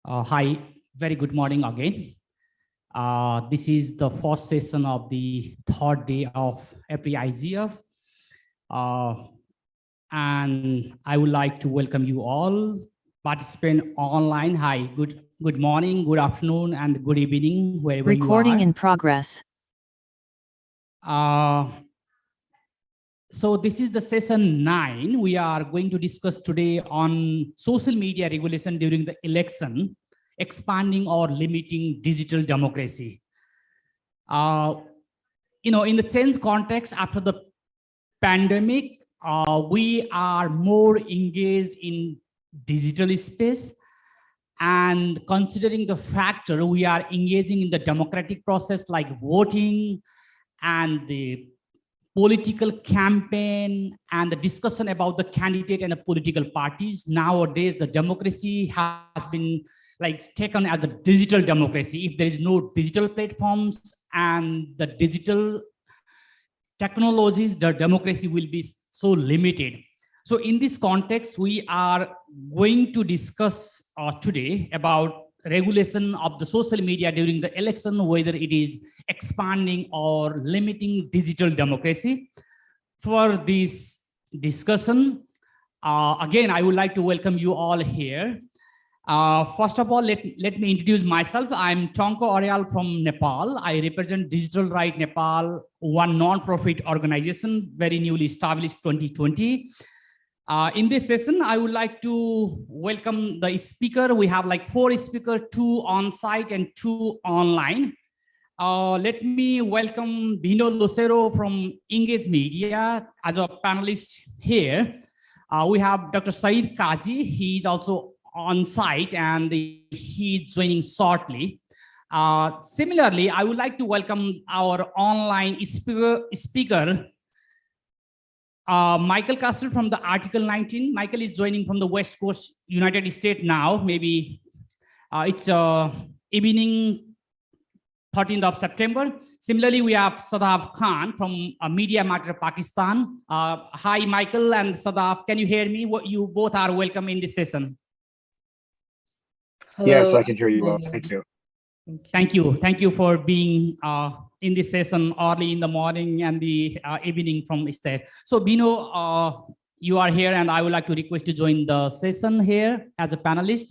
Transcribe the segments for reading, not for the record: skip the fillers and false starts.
Hi, very good morning again. This is the first session of the third day of APrIGF. And I would like to welcome you all participant online. Hi, good morning, good afternoon, and good evening, wherever you are. Recording in progress. So this is the session 9. We are going to discuss today on social media regulation during the election, expanding or limiting digital democracy. In the change context after the pandemic, we are more engaged in digital space, and considering the factor we are engaging in the democratic process like voting and the political campaign and the discussion about the candidate and the political parties. Nowadays, the democracy has been taken as a digital democracy. If there is no digital platforms and the digital technologies, the democracy will be so limited. So in this context, we are going to discuss today about regulation of the social media during the election, whether it is expanding or limiting digital democracy. For this discussion, again, I would like to welcome you all here. First of all, let me introduce myself. I'm Tanka Aryal from Nepal. I represent Digital Right Nepal, one non-profit organization, very newly established 2020. In this session, I would like to welcome the speaker. We have 4 speakers, 2 on-site and 2 online. Let me welcome Bino Lucero from Engage Media as a panelist here. We have Dr. Said Kaji. He is also on site and he's joining shortly. Similarly, I would like to welcome our online speaker Michael Castle from the Article 19. Michael is joining from the West Coast, United States now. Maybe it's evening 13th of September. Similarly, we have Sadaf Khan from MediaNama, Pakistan. Hi, Michael and Sadaf. Can you hear me? You both are welcome in this session. Hello. Yes, I can hear you well. Thank you. Thank you. Thank you for being in this session early in the morning and the evening from stage. So Bino, you are here and I would like to request to join the session here as a panelist.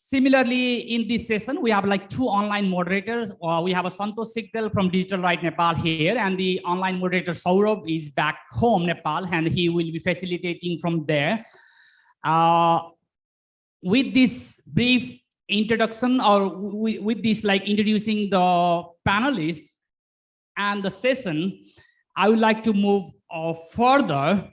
Similarly, in this session, we have 2 online moderators. We have a Santosh Sigdal from Digital Right Nepal here, and the online moderator Saurav is back home, Nepal, and he will be facilitating from there. With this brief introduction, or with this introducing the panelists and the session, I would like to move further.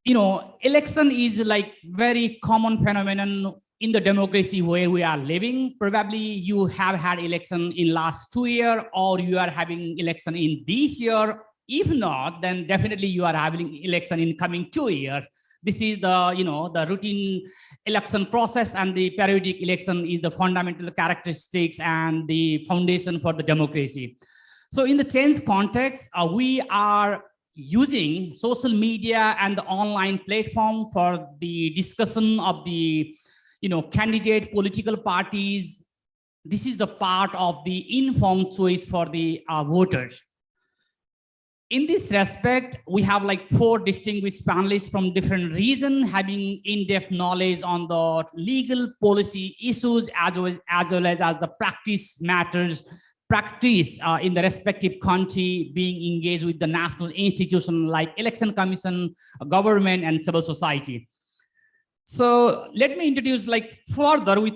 Election is very common phenomenon in the democracy where we are living. Probably you have had election in last 2 years, or you are having election in this year. If not, then definitely you are having election in coming 2 years. This is the the routine election process, and the periodic election is the fundamental characteristics and the foundation for the democracy. So in the change context, we are using social media and the online platform for the discussion of the candidate, political parties. This is the part of the informed choice for the voters. In this respect, we have 4 distinguished panelists from different regions having in-depth knowledge on the legal policy issues as well as the practice matters, in the respective country, being engaged with the national institution like Election Commission, government, and civil society. So let me introduce further with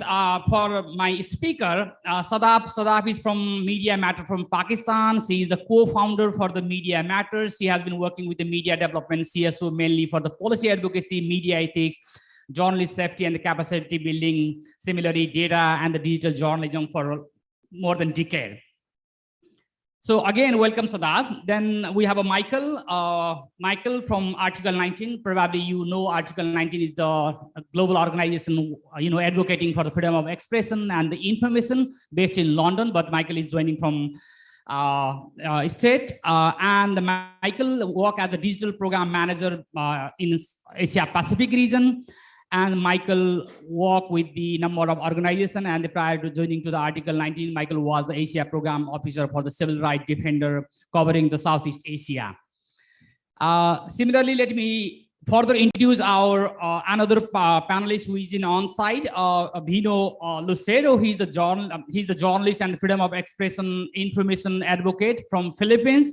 for my speaker, Sadaf. Sadaf is from MediaNama from Pakistan. She is the co-founder for the MediaNama. She has been working with the media development CSO mainly for the policy advocacy, media ethics, journalist safety, and the capacity building. Similarly, data and the digital journalism for more than a decade. So again, welcome Sadaf. Then we have a Michael from Article 19. Probably you know Article 19 is the global organization, advocating for the freedom of expression and the information based in London. But Michael is joining from state, and Michael work as a digital program manager in Asia Pacific region. And Michael worked with the number of organizations, and prior to joining to the Article 19, Michael was the Asia Program Officer for the Civil Rights Defender covering the Southeast Asia. Similarly, let me further introduce our another panelist who is in on-site, Bino Lucero. He's the journalist and freedom of expression information advocate from Philippines.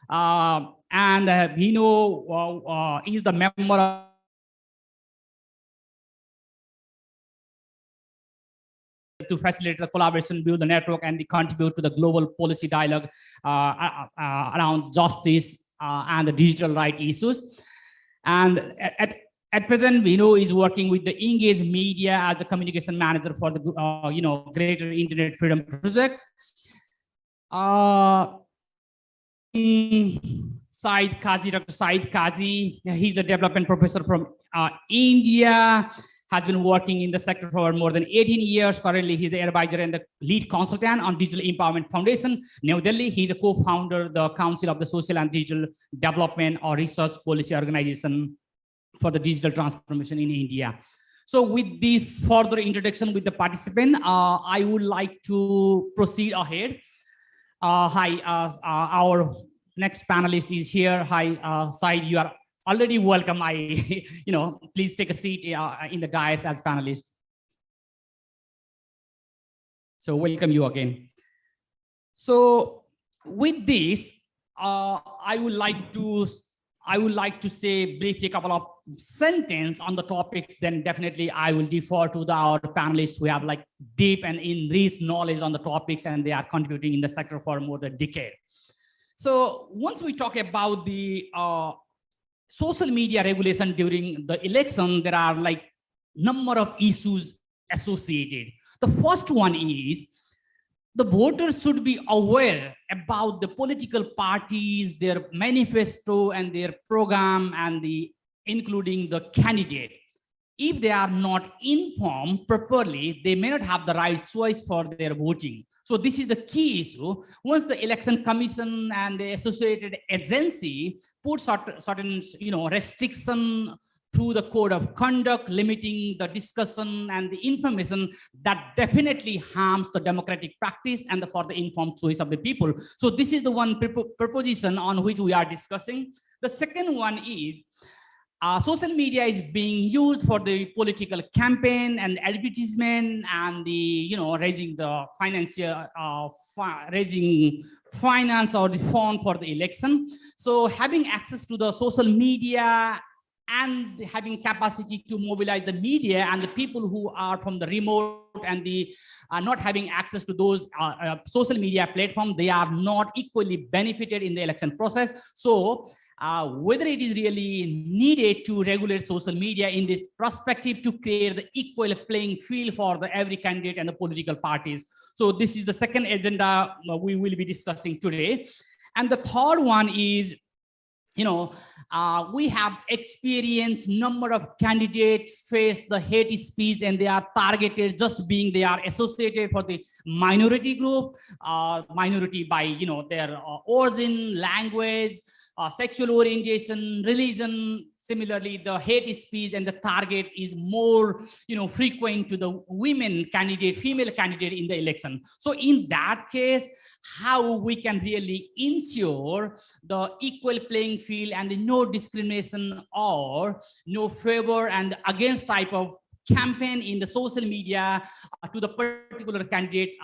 And Bino is the member of to facilitate the collaboration, build the network, and contribute to the global policy dialogue around justice and the digital right issues. And at present, Vino is working with the Engage Media as the communication manager for the Greater Internet Freedom Project. Said Kazi, Dr. Said Kazi, he's a development professor from India. Has been working in the sector for more than 18 years. Currently, he's the advisor and the lead consultant on Digital Empowerment Foundation, New Delhi. He's a co-founder, the Council of the Social and Digital Development or Research Policy Organization for the digital transformation in India. So with this further introduction with the participant, I would like to proceed ahead. Hi, our next panelist is here. Hi, Said, you are already welcome. Please take a seat in the dais as panelist. So welcome you again. So with this, I would like to say briefly a couple of sentences on the topics. Then definitely I will defer to our panelists who have like deep and enriched knowledge on the topics, and they are contributing in the sector for more than a decade. So once we talk about the social media regulation during the election, there are like number of issues associated. The first one is the voters should be aware about the political parties, their manifesto and their program, and including the candidate. If they are not informed properly, they may not have the right choice for their voting. So this is the key issue. Once the Election Commission and the associated agency put certain restriction through the code of conduct, limiting the discussion and the information, that definitely harms the democratic practice and for the informed choice of the people. So this is the one proposition on which we are discussing. The second one is social media is being used for the political campaign and advertisement and raising the raising finance or the fund for the election. So having access to the social media and having capacity to mobilize the media and the people who are from the remote and not having access to those social media platforms, they are not equally benefited in the election process. So whether it is really needed to regulate social media in this perspective to create the equal playing field for every candidate and the political parties. So this is the second agenda we will be discussing today. And the third one is, we have experienced number of candidates face the hate speech, and they are targeted just being they are associated for the minority group, minority by their origin, language, sexual orientation, religion. Similarly, the hate speech and the target is more, frequent to the women candidate, female candidate in the election. So in that case, how we can really ensure the equal playing field and no discrimination or no favor and against type of campaign in the social media to the particular candidate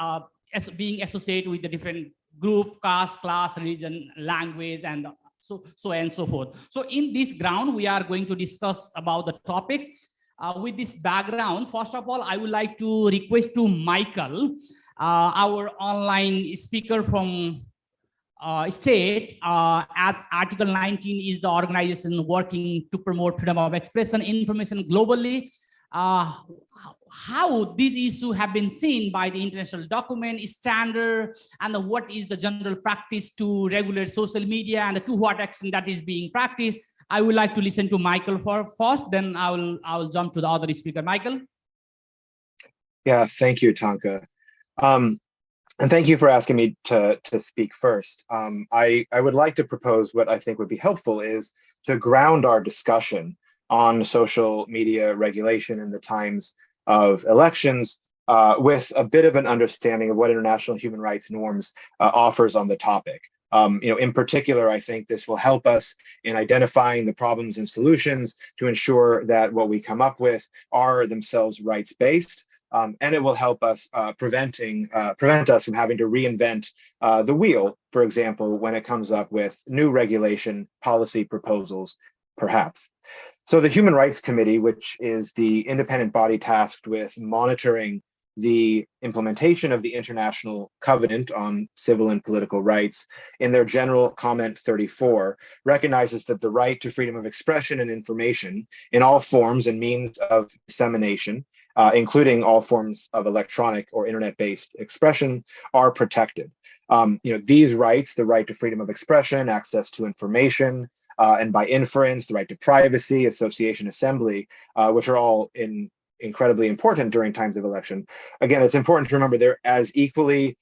as being associated with the different group, caste, class, religion, language, and so and so forth. So in this ground, we are going to discuss about the topics. With this background, first of all, I would like to request to Michael, our online speaker from state, as Article 19 is the organization working to promote freedom of expression, information globally. How these issues have been seen by the international document standard, and what is the general practice to regulate social media, and to what extent that is being practiced. I would like to listen to Michael first, then I will jump to the other speaker. Michael. Yeah, thank you, Tanka. And thank you for asking me to speak first. I would like to propose what I think would be helpful is to ground our discussion on social media regulation in the times of elections with a bit of an understanding of what international human rights norms offers on the topic. In particular, I think this will help us in identifying the problems and solutions to ensure that what we come up with are themselves rights-based. And it will help us prevent us from having to reinvent the wheel, for example, when it comes up with new regulation policy proposals, perhaps. So the Human Rights Committee, which is the independent body tasked with monitoring the implementation of the International Covenant on Civil and Political Rights, in their General Comment 34, recognizes that the right to freedom of expression and information in all forms and means of dissemination, including all forms of electronic or internet-based expression, are protected. These rights, the right to freedom of expression, access to information, and by inference, the right to privacy, association, assembly, which are all incredibly important during times of election. Again, it's important to remember they're as equally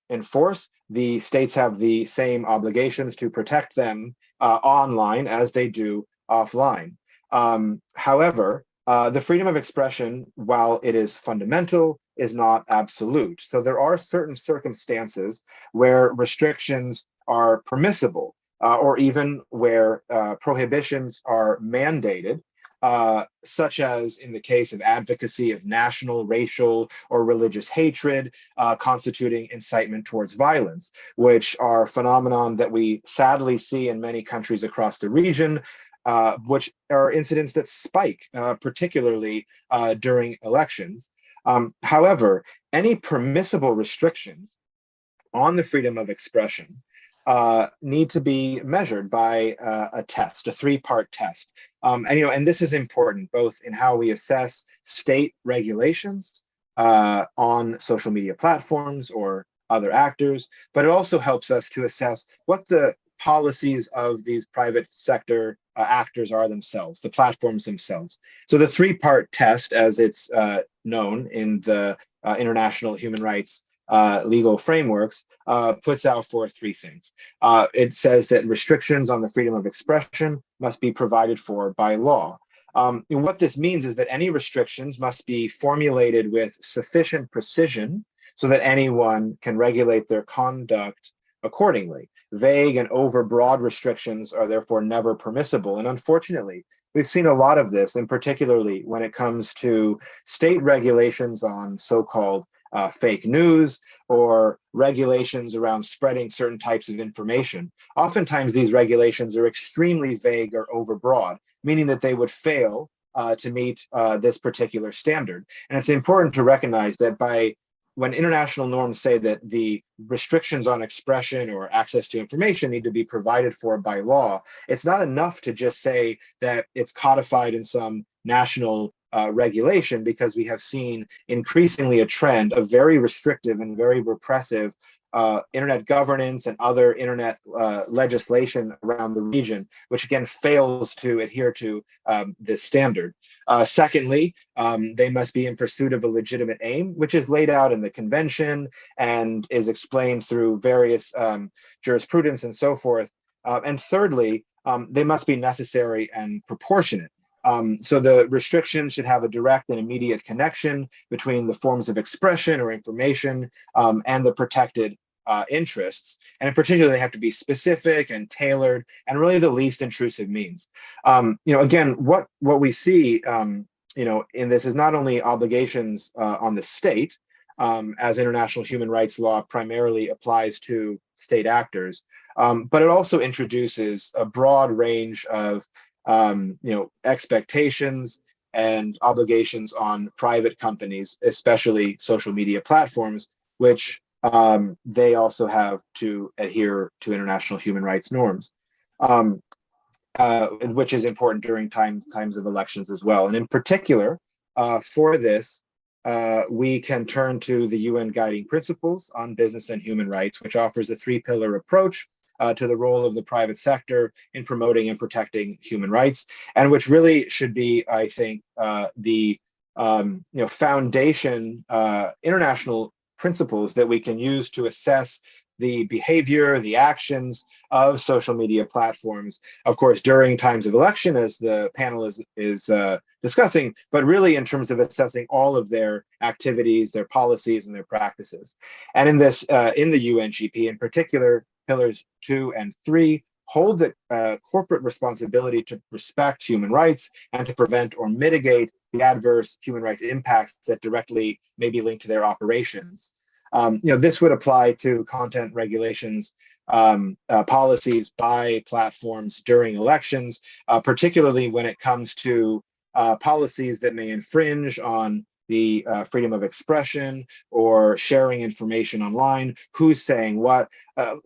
enforced. The states have the same obligations to protect them online as they do offline. However, the freedom of expression, while it is fundamental, is not absolute. So there are certain circumstances where restrictions are permissible, or even where prohibitions are mandated, such as in the case of advocacy of national, racial, or religious hatred, constituting incitement towards violence, which are phenomenon that we sadly see in many countries across the region, which are incidents that spike, particularly during elections. However, any permissible restrictions on the freedom of expression need to be measured by a test, a three-part test. And this is important both in how we assess state regulations on social media platforms or other actors, but it also helps us to assess what the policies of these private sector actors are themselves, the platforms themselves. So the three-part test, as it's known in the international human rights legal frameworks, puts out for three things. It says that restrictions on the freedom of expression must be provided for by law. And what this means is that any restrictions must be formulated with sufficient precision so that anyone can regulate their conduct accordingly. Vague and overbroad restrictions are therefore never permissible. And unfortunately, we've seen a lot of this, and particularly when it comes to state regulations on so-called fake news or regulations around spreading certain types of information. Oftentimes, these regulations are extremely vague or overbroad, meaning that they would fail to meet this particular standard. And it's important to recognize that when international norms say that the restrictions on expression or access to information need to be provided for by law, it's not enough to just say that it's codified in some national regulation, because we have seen increasingly a trend of very restrictive and very repressive internet governance and other internet legislation around the region, which again fails to adhere to this standard. Secondly, they must be in pursuit of a legitimate aim, which is laid out in the convention and is explained through various jurisprudence and so forth. And thirdly, they must be necessary and proportionate. So the restrictions should have a direct and immediate connection between the forms of expression or information and the protected interests. And in particular, they have to be specific and tailored and really the least intrusive means. Again, what we see, in this is not only obligations on the state, as international human rights law primarily applies to state actors, but it also introduces a broad range of expectations and obligations on private companies, especially social media platforms, which they also have to adhere to international human rights norms, which is important during times of elections as well. And in particular, for this, we can turn to the UN Guiding Principles on Business and Human Rights, which offers a three-pillar approach to the role of the private sector in promoting and protecting human rights, and which really should be, I think, the foundation, international principles that we can use to assess the behavior, the actions of social media platforms, of course, during times of election, as the panel is discussing, but really in terms of assessing all of their activities, their policies, and their practices. And in this, in the UNGP in particular, pillars 2 and 3 hold the corporate responsibility to respect human rights and to prevent or mitigate the adverse human rights impacts that directly may be linked to their operations. This would apply to content regulations, policies by platforms during elections, particularly when it comes to policies that may infringe on the freedom of expression or sharing information online, who's saying what.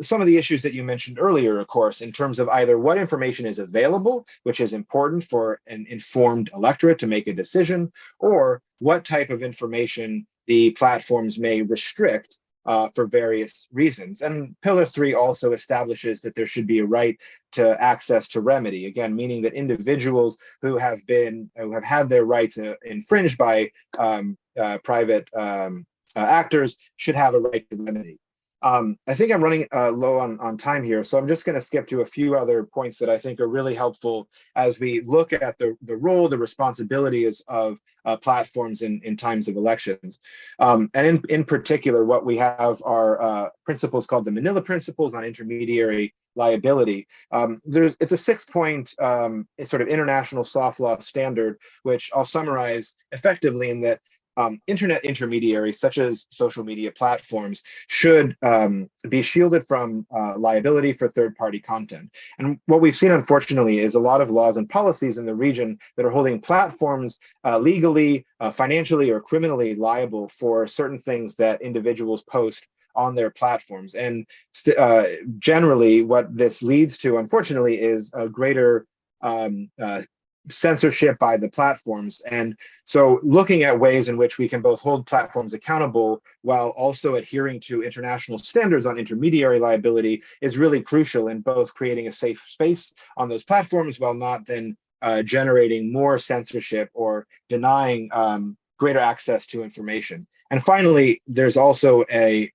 Some of the issues that you mentioned earlier, of course, in terms of either what information is available, which is important for an informed electorate to make a decision, or what type of information the platforms may restrict for various reasons. And Pillar 3 also establishes that there should be a right to access to remedy, again, meaning that individuals who have had their rights infringed by private actors should have a right to remedy. I think I'm running low on time here, so I'm just going to skip to a few other points that I think are really helpful as we look at the role, the responsibilities of platforms in times of elections. And in particular, what we have are principles called the Manila Principles on Intermediary Liability. It's a 6-point sort of international soft law standard, which I'll summarize effectively in that internet intermediaries, such as social media platforms, should be shielded from liability for third-party content. And what we've seen, unfortunately, is a lot of laws and policies in the region that are holding platforms legally, financially, or criminally liable for certain things that individuals post on their platforms. And generally, what this leads to, unfortunately, is a greater censorship by the platforms. And so looking at ways in which we can both hold platforms accountable while also adhering to international standards on intermediary liability is really crucial in both creating a safe space on those platforms while not then generating more censorship or denying greater access to information. And finally, there's also a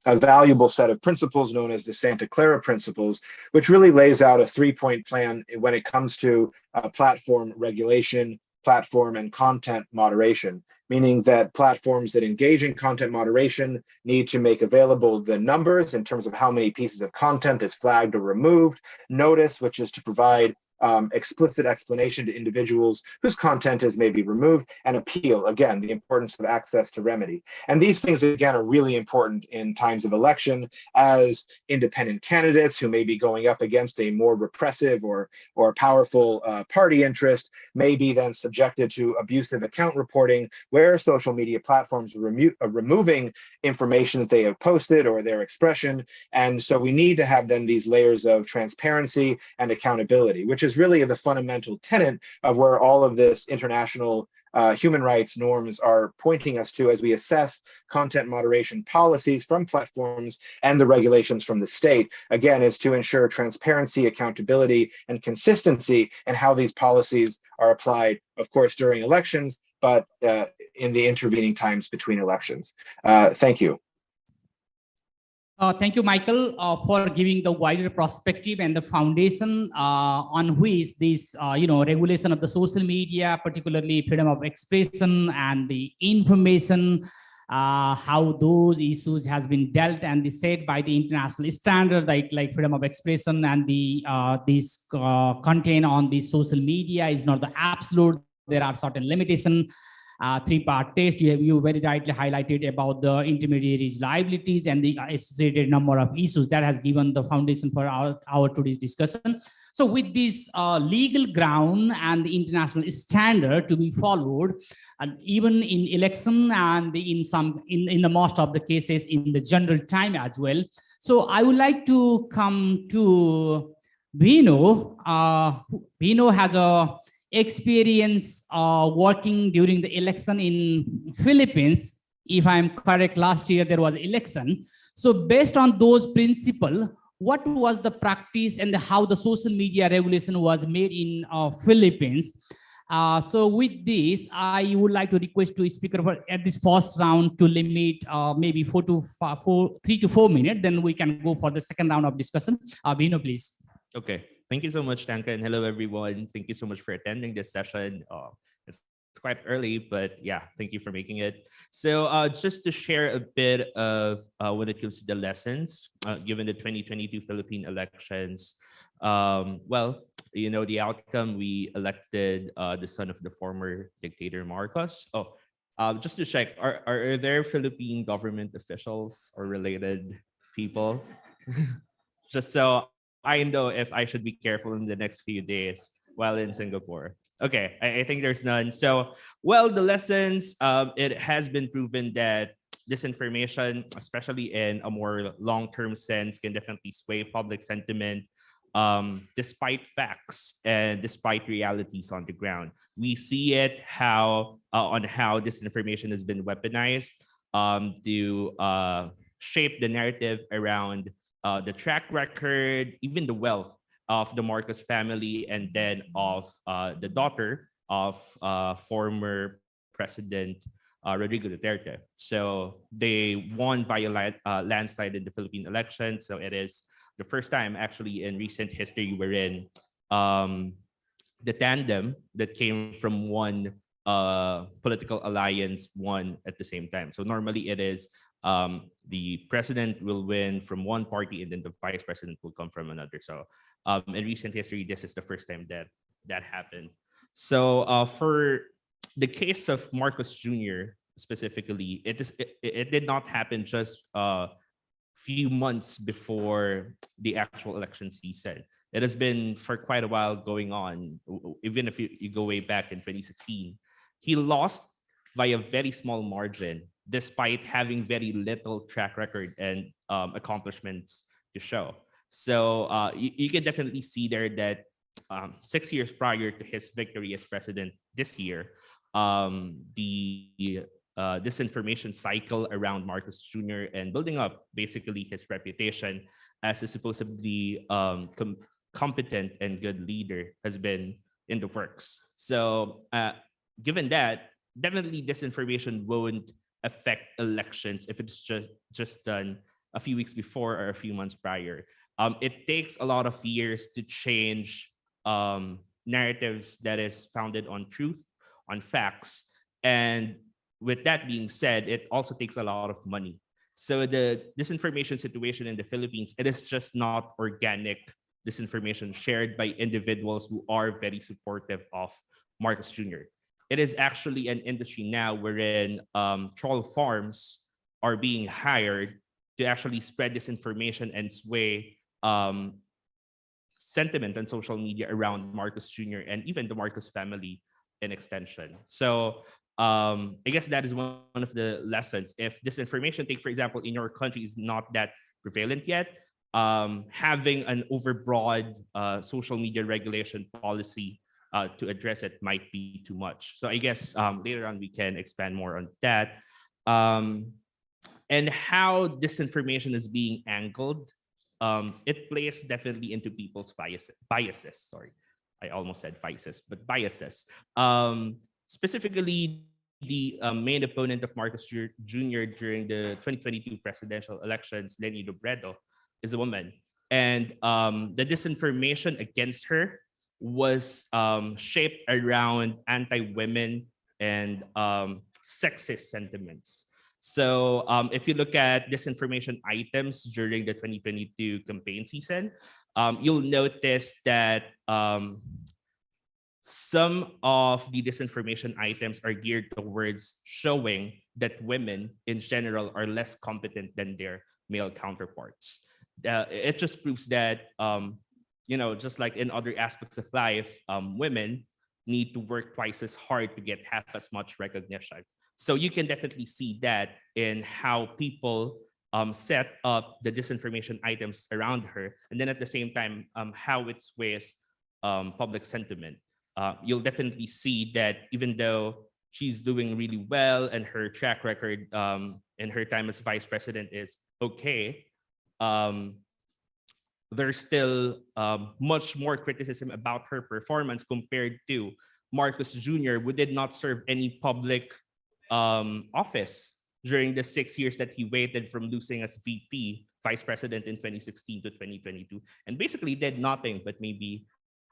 valuable set of principles known as the Santa Clara Principles, which really lays out a 3-point plan when it comes to platform regulation, platform and content moderation, meaning that platforms that engage in content moderation need to make available the numbers in terms of how many pieces of content is flagged or removed, notice, which is to provide explicit explanation to individuals whose content is maybe removed, and appeal, again, the importance of access to remedy. And these things, again, are really important in times of election, as independent candidates who may be going up against a more repressive or powerful party interest may be then subjected to abusive account reporting, where social media platforms are removing information that they have posted or their expression. And so we need to have then these layers of transparency and accountability, which is really the fundamental tenet of where all of this international human rights norms are pointing us to as we assess content moderation policies from platforms and the regulations from the state, again, is to ensure transparency, accountability, and consistency in how these policies are applied, of course, during elections, but in the intervening times between elections. Thank you. Thank you, Michael, for giving the wider perspective and the foundation on which this, regulation of the social media, particularly freedom of expression and the information, how those issues has been dealt and set by the international standard, like freedom of expression and the this content on the social media is not the absolute. There are certain limitations. 3-part test, you very rightly highlighted about the intermediaries liabilities and the associated number of issues that has given the foundation for our today's discussion. So with this legal ground and the international standard to be followed, and even in election and in the most of the cases in the general time as well. So I would like to come to Bino. Bino has a experience working during the election in Philippines. If I'm correct, last year there was election. So based on those principles, what was the practice and how the social media regulation was made in Philippines? So with this, I would like to request to speaker for at this first round to limit maybe 3 to 4 minutes. Then we can go for the second round of discussion. Bino, please. Okay. Thank you so much, Tanka, and hello, everyone. Thank you so much for attending this session. It's quite early, but yeah, thank you for making it. So just to share a bit of when it comes to the lessons, given the 2022 Philippine elections, well, you know, the outcome, we elected the son of the former dictator Marcos. Oh, just to check, are there Philippine government officials or related people? Just so I know if I should be careful in the next few days while in Singapore. Okay, I think there's none. So, well, the lessons, it has been proven that disinformation, especially in a more long-term sense, can definitely sway public sentiment despite facts and despite realities on the ground. We see it on how disinformation has been weaponized to shape the narrative around the track record, even the wealth of the Marcos family, and then of the daughter of former President Rodrigo Duterte. So they won via landslide in the Philippine election. So it is the first time actually in recent history wherein the tandem that came from one political alliance won at the same time. So normally it is the president will win from one party and then the vice president will come from another. So in recent history, this is the first time that happened. So for the case of Marcos Jr. specifically, it did not happen just few months before the actual election season. It has been for quite a while going on. Even if you go way back in 2016, he lost by a very small margin, despite having very little track record and accomplishments to show. So you can definitely see there that 6 years prior to his victory as president this year, the disinformation cycle around Marcos Jr. and building up basically his reputation as a supposedly competent and good leader has been in the works. So given that, definitely disinformation won't affect elections if it's just done a few weeks before or a few months prior. It takes a lot of years to change narratives that is founded on truth, on facts. And with that being said, it also takes a lot of money. So the disinformation situation in the Philippines, it is just not organic disinformation shared by individuals who are very supportive of Marcos Jr. It is actually an industry now wherein troll farms are being hired to actually spread disinformation and sway sentiment on social media around Marcos Jr. and even the Marcos family in extension. So I guess that is one of the lessons. If disinformation, take for example, in your country is not that prevalent yet, having an overbroad social media regulation policy to address it might be too much. So I guess later on we can expand more on that. And how disinformation is being angled, it plays definitely into people's biases. Sorry, I almost said vices, but biases. Specifically, the main opponent of Marcos Jr. during the 2022 presidential elections, Leni Robredo, is a woman. And the disinformation against her was shaped around anti-women and sexist sentiments. So if you look at disinformation items during the 2022 campaign season, you'll notice that some of the disinformation items are geared towards showing that women in general are less competent than their male counterparts. It just proves that, just like in other aspects of life, women need to work twice as hard to get half as much recognition. So you can definitely see that in how people set up the disinformation items around her, and then at the same time, how it sways public sentiment. You'll definitely see that even though she's doing really well and her track record in her time as vice president is okay, there's still much more criticism about her performance compared to Marcos Jr., who did not serve any public office during the 6 years that he waited from losing as VP, vice president in 2016 to 2022, and basically did nothing but maybe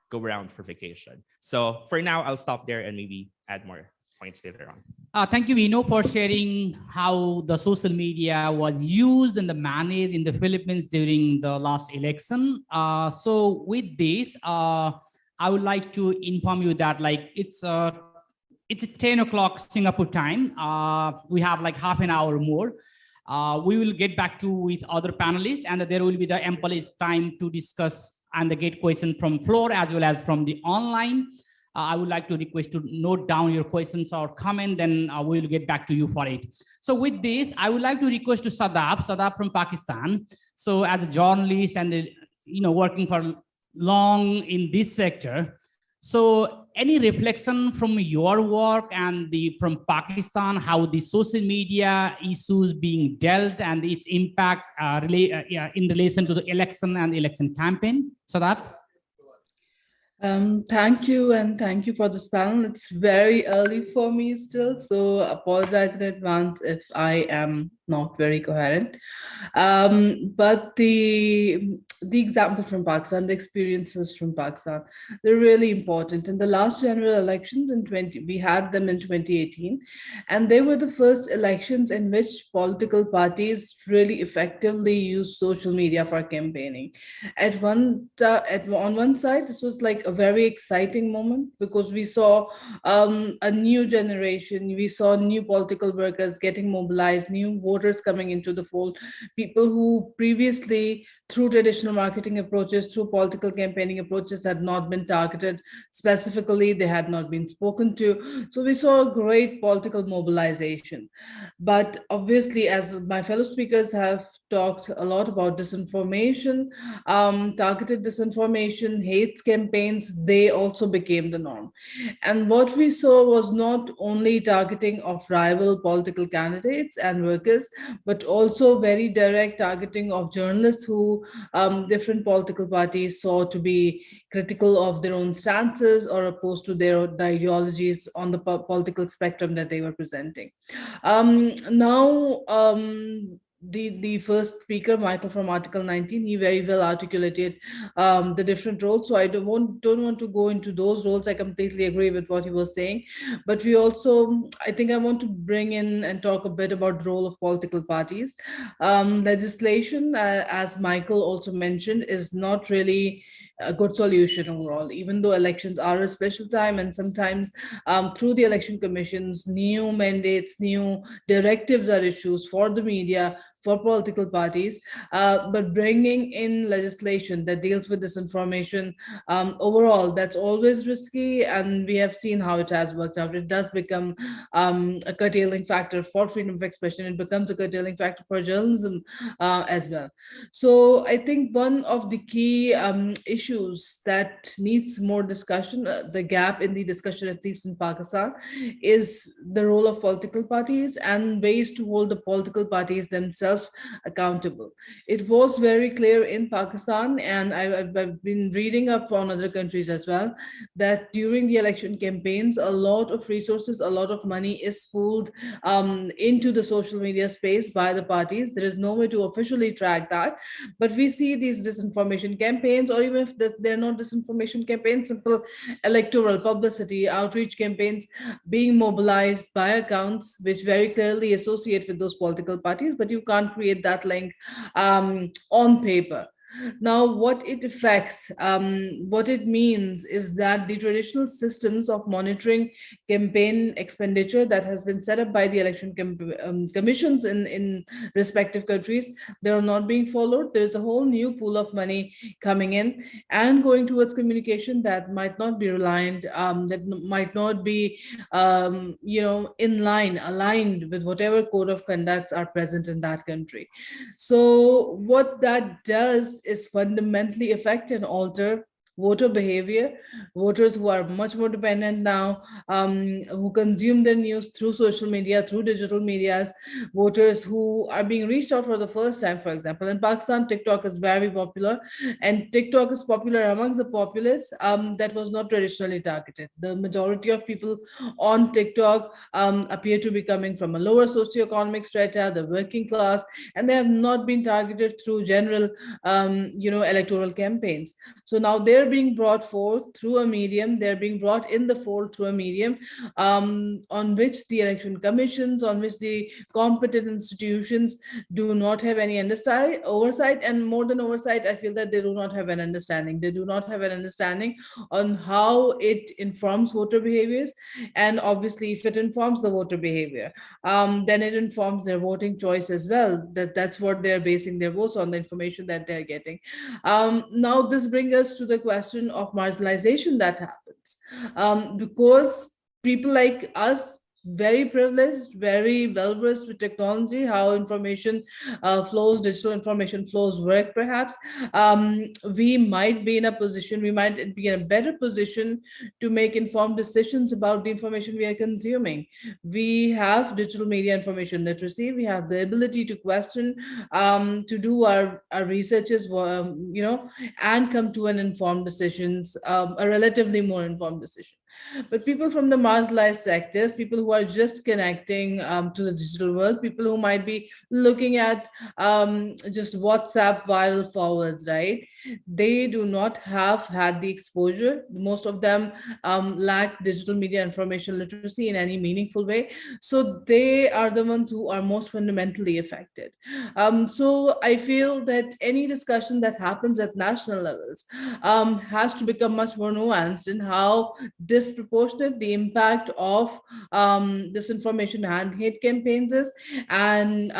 go around for vacation. So for now, I'll stop there and maybe add more points later on. Thank you, Vino, for sharing how the social media was used and managed in the Philippines during the last election. So with this, I would like to inform you that like it's 10 o'clock Singapore time. We have like half an hour more. We will get back to with other panelists, and there will be the ample time to discuss and get questions from floor as well as from the online. I would like to request to note down your questions or comment, then we will get back to you for it. So with this, I would like to request to Sadaf from Pakistan. So as a journalist and working for long in this sector, so any reflection from your work and from Pakistan, how the social media issues being dealt and its impact in relation to the election and election campaign? Sadaf? Thank you, and thank you for this panel. It's very early for me still, so apologize in advance if I am not very coherent. But the example from Pakistan, the experiences from Pakistan, they're really important. In the last general elections we had them in 2018, and they were the first elections in which political parties really effectively used social media for campaigning. On one side, this was like a very exciting moment because we saw a new generation, we saw new political workers getting mobilized, new voters coming into the fold, people who previously through traditional marketing approaches, through political campaigning approaches had not been targeted specifically, they had not been spoken to. So we saw a great political mobilization. But obviously, as my fellow speakers have talked a lot about disinformation, targeted disinformation, hate campaigns, they also became the norm. And what we saw was not only targeting of rival political candidates and workers, but also very direct targeting of journalists who different political parties saw to be critical of their own stances or opposed to the ideologies on the political spectrum that they were presenting. The first speaker, Michael from Article 19, he very well articulated the different roles. So I don't want to go into those roles. I completely agree with what he was saying. But we also, I think I want to bring in and talk a bit about the role of political parties. Legislation, as Michael also mentioned, is not really a good solution overall, even though elections are a special time, and sometimes through the election commissions, new mandates, new directives are issued for the media, for political parties, but bringing in legislation that deals with disinformation overall, that's always risky, and we have seen how it has worked out. It does become a curtailing factor for freedom of expression. It becomes a curtailing factor for journalism as well. So I think one of the key issues that needs more discussion, the gap in the discussion, at least in Pakistan, is the role of political parties and ways to hold the political parties themselves accountable. It was very clear in Pakistan, and I've been reading up on other countries as well, that during the election campaigns, a lot of resources, a lot of money is pooled into the social media space by the parties. There is no way to officially track that, but we see these disinformation campaigns, or even if they're not disinformation campaigns, simple electoral publicity, outreach campaigns being mobilized by accounts which very clearly associate with those political parties, but you can't create that link on paper. Now, what it affects, what it means is that the traditional systems of monitoring campaign expenditure that has been set up by the election commissions in respective countries, they are not being followed. There's a whole new pool of money coming in and going towards communication that might not be reliant, that might not be, in line, aligned with whatever code of conducts are present in that country. So what that does is fundamentally affect and alter voter behavior, voters who are much more dependent now, who consume their news through social media, through digital medias, voters who are being reached out for the first time. For example, in Pakistan, TikTok is very popular, and TikTok is popular amongst the populace that was not traditionally targeted. The majority of people on TikTok appear to be coming from a lower socioeconomic strata, the working class, and they have not been targeted through general, electoral campaigns. So now they're being brought forth through a medium, they're being brought in the fold through a medium on which the election commissions, on which the competent institutions do not have any oversight, and more than oversight, I feel that they do not have an understanding. They do not have an understanding on how it informs voter behaviors, and obviously, if it informs the voter behavior, then it informs their voting choice as well. That's what they're basing their votes on, the information that they're getting. Now, this brings us to the question of marginalization that happens, because people like us, very privileged, very well versed with technology, how information flows, digital information flows work, perhaps. We might be in a position, we might be in a better position to make informed decisions about the information we are consuming. We have digital media information literacy, we have the ability to question, to do our researches, and come to an informed decisions, a relatively more informed decision. But people from the marginalized sectors, people who are just connecting to the digital world, people who might be looking at just WhatsApp viral forwards, right? They do not have had the exposure. Most of them lack digital media information literacy in any meaningful way. So they are the ones who are most fundamentally affected. So I feel that any discussion that happens at national levels has to become much more nuanced in how disproportionate the impact of disinformation and hate campaigns is. And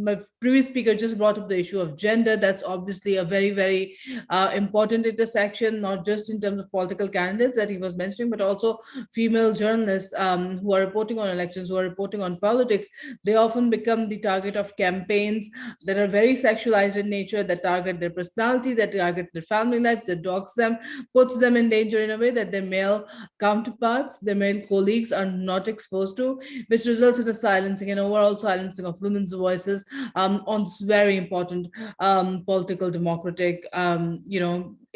my previous speaker just brought up the issue of gender. That's obviously a very, very important intersection, not just in terms of political candidates that he was mentioning, but also female journalists who are reporting on elections, who are reporting on politics. They often become the target of campaigns that are very sexualized in nature, that target their personality, that target their family life, that dogs them, puts them in danger in a way that their male counterparts, their male colleagues are not exposed to, which results in a silencing, an overall silencing of women's voices on this very important political democratic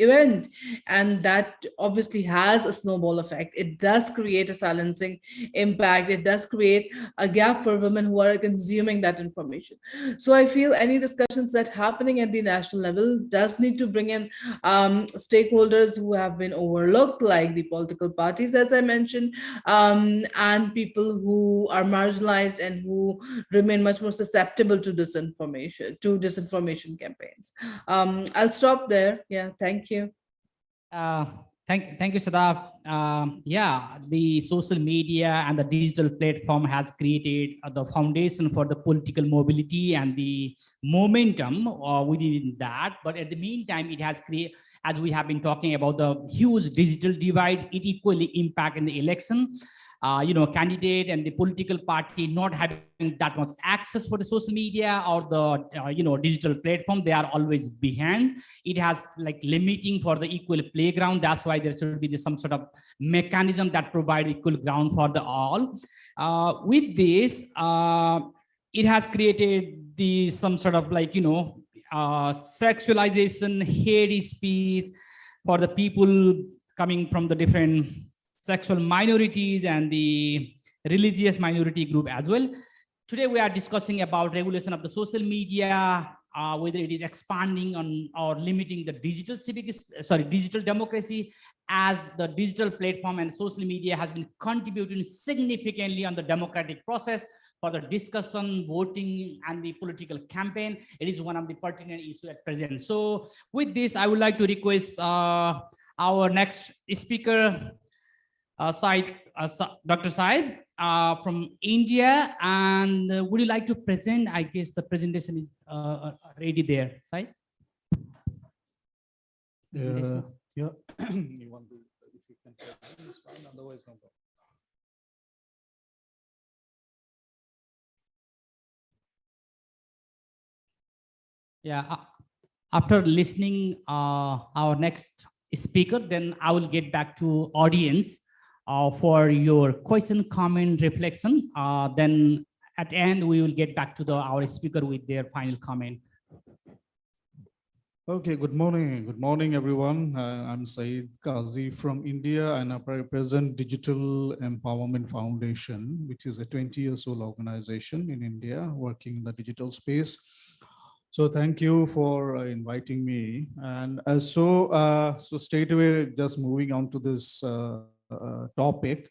event. And that obviously has a snowball effect. It does create a silencing impact. It does create a gap for women who are consuming that information. So I feel any discussions that happening at the national level does need to bring in stakeholders who have been overlooked, like the political parties, as I mentioned, and people who are marginalized and who remain much more susceptible to disinformation campaigns. I'll stop there. Yeah, thank you. Thank you, Sadaf. Yeah, the social media and the digital platform has created the foundation for the political mobility and the momentum within that. But at the meantime, it has created, as we have been talking about, the huge digital divide. It equally impact in the election. Candidate and the political party not having that much access for the social media or the digital platform, they are always behind. It has like limiting for the equal playground. That's why there should be some sort of mechanism that provide equal ground for the all. With this, it has created some sort of sexualization, hate speech for the people coming from the different sexual minorities and the religious minority group as well. Today we are discussing about regulation of the social media, whether it is expanding on or limiting the digital democracy, as the digital platform and social media has been contributing significantly on the democratic process for the discussion, voting, and the political campaign. It is one of the pertinent issues at present. So with this, I would like to request our next speaker, Dr. Said from India, and would you like to present? I guess the presentation is ready there. Said? Yeah. You want to, if you can present this one, otherwise no problem. Yeah. After listening our next speaker, then I will get back to audience for your question, comment, reflection. Then at the end, we will get back to our speaker with their final comment. Okay, good morning. Good morning, everyone. I'm Saeed Qazi from India, and I represent Digital Empowerment Foundation, which is a 20-year-old organization in India working in the digital space. So thank you for inviting me. And so straight away, just moving on to this topic.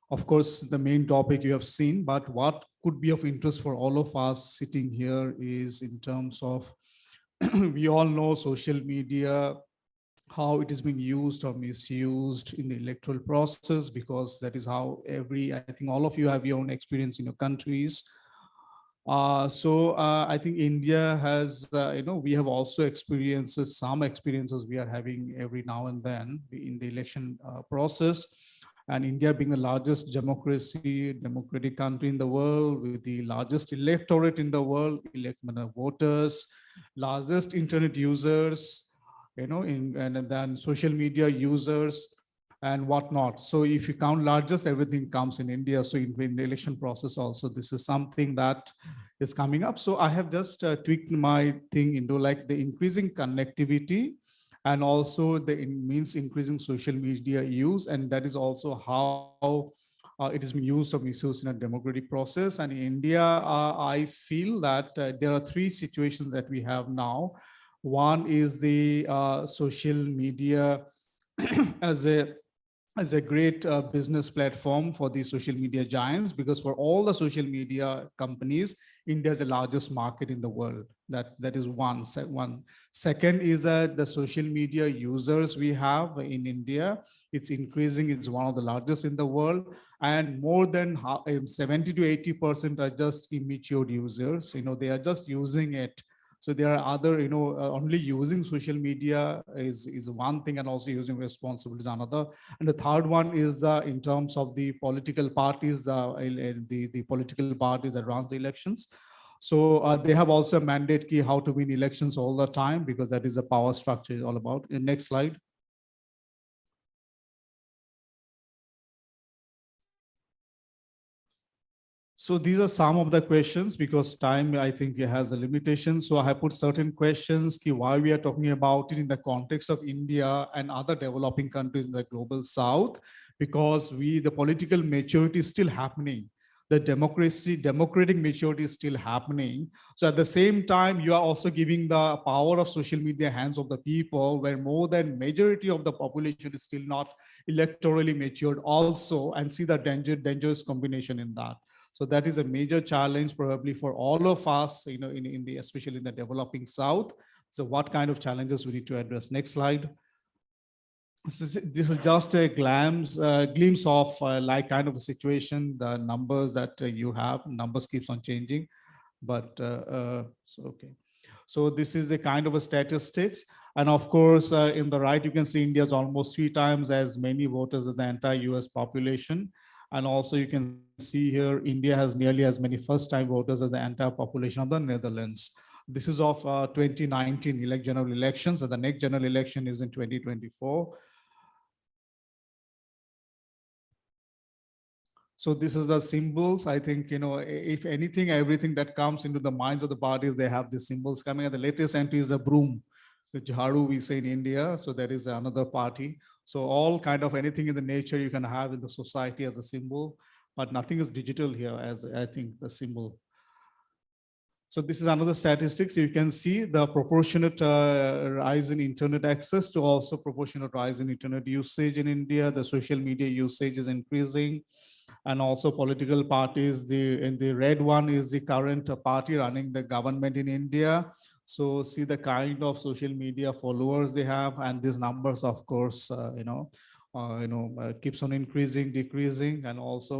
Of course, the main topic you have seen, but what could be of interest for all of us sitting here is in terms of we all know social media, how it is being used or misused in the electoral process, because that is how I think all of you have your own experience in your countries. I think India has, we have also some experiences we are having every now and then in the election process. And India being the largest democratic country in the world, with the largest electorate in the world, voters, largest internet users, and then social media users and whatnot. So if you count largest, everything comes in India. So in the election process also, this is something that is coming up. So I have just tweaked my thing into like the increasing connectivity, and also means increasing social media use. And that is also how it is being used or misused in a democratic process. And in India, I feel that there are three situations that we have now. One is the social media as a great business platform for the social media giants, because for all the social media companies, India is the largest market in the world. That is one. Second is that the social media users we have in India, it's increasing. It's one of the largest in the world, and more than 70 to 80% are just immature users. They are just using it. So there are other, only using social media is one thing, and also using responsibility is another. And the third one is in terms of the political parties, the political parties that runs the elections. So they have also a mandate key how to win elections all the time, because that is a power structure all about. Next slide. So these are some of the questions, because time, I think, it has a limitation. So I have put certain questions, why we are talking about it in the context of India and other developing countries in the global south, because the political maturity is still happening. The democratic maturity is still happening. So at the same time, you are also giving the power of social media hands of the people, where more than majority of the population is still not electorally matured also, and see the dangerous combination in that. So that is a major challenge probably for all of us, especially in the developing South. So what kind of challenges we need to address? Next slide. This is just a glimpse of like kind of a situation, the numbers that you have. Numbers keeps on changing, but okay. So this is the kind of a statistics. And of course, in the right, you can see India is almost 3 times as many voters as the entire US population. And also you can see here, India has nearly as many first-time voters as the entire population of the Netherlands. This is of 2019 general elections, and the next general election is in 2024. So this is the symbols. I think, if anything, everything that comes into the minds of the parties, they have these symbols coming. And the latest entry is a broom, the jharu we say in India. So that is another party. So all kind of anything in the nature you can have in the society as a symbol, but nothing is digital here as I think the symbol. So this is another statistics. You can see the proportionate rise in internet access to also proportionate rise in internet usage in India. The social media usage is increasing, and also political parties. In the red one is the current party running the government in India. So see the kind of social media followers they have, and these numbers, of course, keeps on increasing, decreasing, and also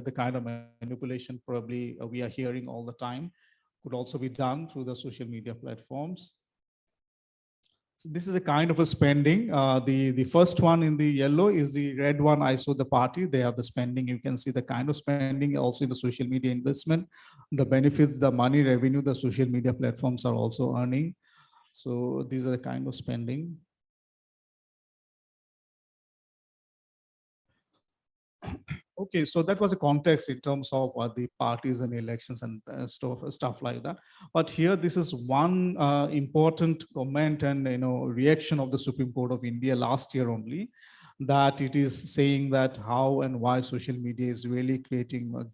the kind of manipulation probably we are hearing all the time could also be done through the social media platforms. So this is a kind of a spending. The first one in the yellow is the red one. I saw the party. They have the spending. You can see the kind of spending also in the social media investment, the benefits, the money revenue, the social media platforms are also earning. So these are the kind of spending. Okay, so that was a context in terms of the parties and elections and stuff like that. But here, this is one important comment and reaction of the Supreme Court of India last year only, that it is saying that how and why social media is really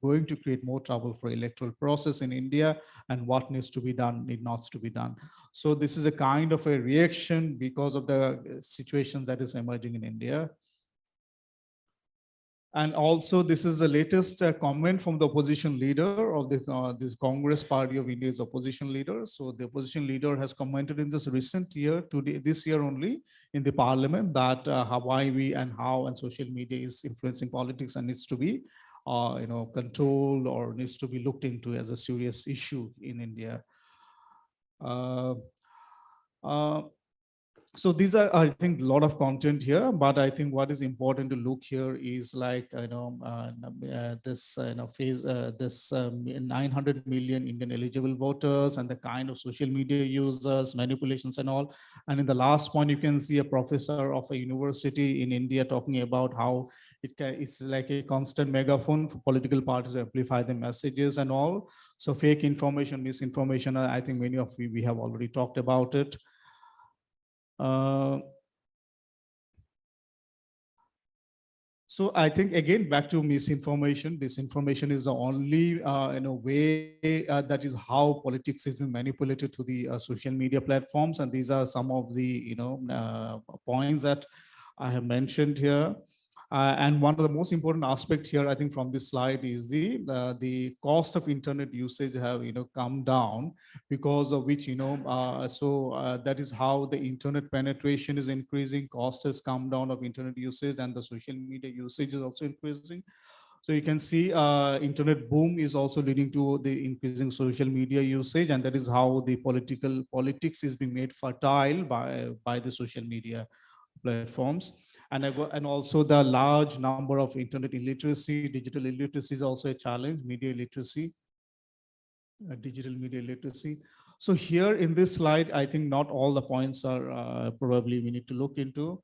going to create more trouble for electoral process in India, and what needs to be done, need not to be done. So this is a kind of a reaction because of the situation that is emerging in India. And also, this is the latest comment from the opposition leader of this Congress Party of India's opposition leader. So the opposition leader has commented in this recent year, this year only, in the parliament, that how social media is influencing politics and needs to be, controlled or needs to be looked into as a serious issue in India. So these are, I think, a lot of content here, but I think what is important to look here is like, this, this 900 million Indian eligible voters and the kind of social media users, manipulations and all. And in the last point, you can see a professor of a university in India talking about how it's like a constant megaphone for political parties to amplify the messages and all. So fake information, misinformation, I think many of we have already talked about it. So I think, again, back to misinformation. Disinformation is the only way that is how politics is being manipulated to the social media platforms. And these are some of the points that I have mentioned here. And one of the most important aspects here, I think, from this slide is the cost of internet usage have come down, because of which that is how the internet penetration is increasing. Cost has come down of internet usage, and the social media usage is also increasing. So you can see internet boom is also leading to the increasing social media usage, and that is how the politics is being made fertile by the social media platforms. And also the large number of internet illiteracy, digital illiteracy is also a challenge, media literacy, digital media literacy. So here in this slide, I think not all the points are probably we need to look into.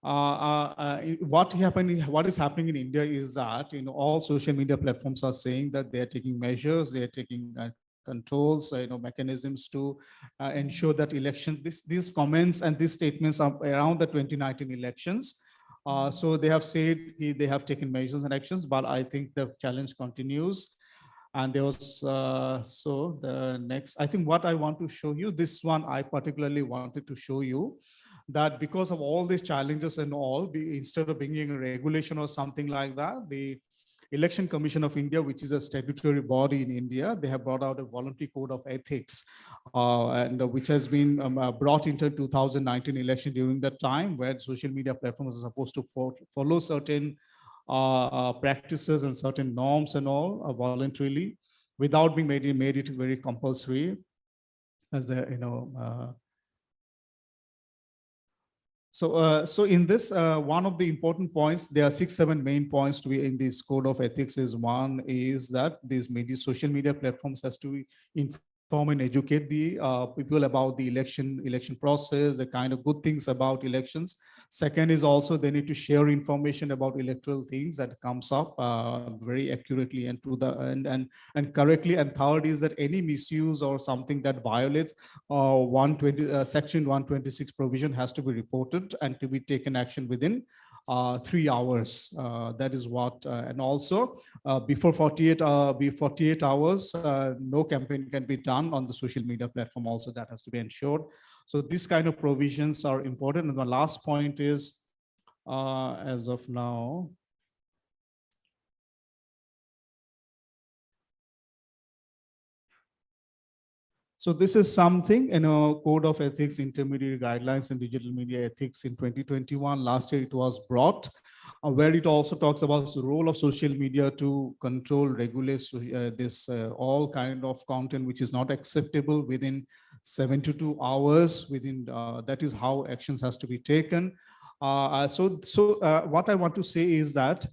What is happening in India is that all social media platforms are saying that they are taking measures, they are taking controls, mechanisms to ensure that these comments and these statements are around the 2019 elections. So they have said they have taken measures and actions, but I think the challenge continues. And there was, so the next, I think what I want to show you, this one I particularly wanted to show you, that because of all these challenges and all, instead of bringing a regulation or something like that, the Election Commission of India, which is a statutory body in India, they have brought out a voluntary code of ethics, and which has been brought into 2019 election during that time, where social media platforms are supposed to follow certain practices and certain norms and all voluntarily, without being made it very compulsory as a So in this, one of the important points, there are 6-7 main points to be in this code of ethics. Is one is that these social media platforms has to inform and educate the people about the election process, the kind of good things about elections. Second is also they need to share information about electoral things that comes up very accurately and to the and correctly. And third is that any misuse or something that violates section 126 provision has to be reported and to be taken action within 3 hours. That is what, and also before 48 hours, no campaign can be done on the social media platform. Also, that has to be ensured. So these kind of provisions are important. And the last point is, as of now, so this is something, Code of Ethics, Intermediate Guidelines in Digital Media Ethics in 2021. Last year it was brought, where it also talks about the role of social media to control, regulate this all kind of content which is not acceptable within 72 hours. Within that is how actions has to be taken. What I want to say is that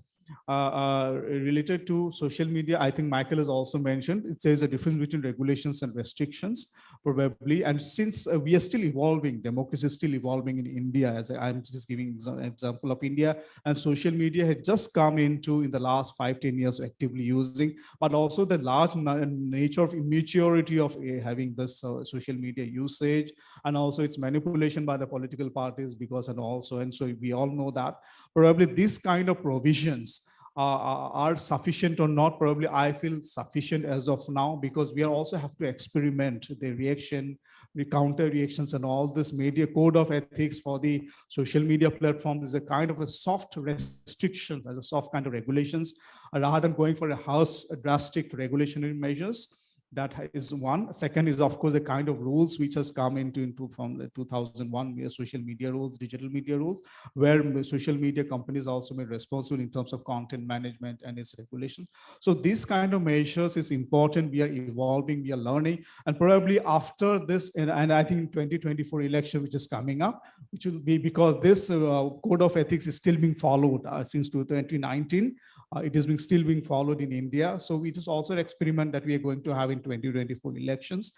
Related to social media, I think Michael has also mentioned, it says a difference between regulations and restrictions, probably. And since we are still evolving, democracy is still evolving in India, as I'm just giving an example of India, and social media has just come into in the last 5-10 years actively using, but also the large nature of immaturity of having this social media usage, and also its manipulation by the political parties, because and so we all know that probably this kind of provisions are sufficient or not. Probably I feel sufficient as of now, because we also have to experiment the reaction, the counter reactions, and all this media code of ethics for the social media platform is a kind of a soft restriction, as a soft kind of regulations, rather than going for a harsh, drastic regulatory measures. That is one. Second is, of course, the kind of rules which has come into from the 2001 social media rules, digital media rules, where social media companies also made responsible in terms of content management and its regulation. So this kind of measures is important. We are evolving, we are learning, and probably after this, and I think 2024 election, which is coming up, which will be, because this code of ethics is still being followed since 2019. It is still being followed in India. So it is also an experiment that we are going to have in 2024 elections.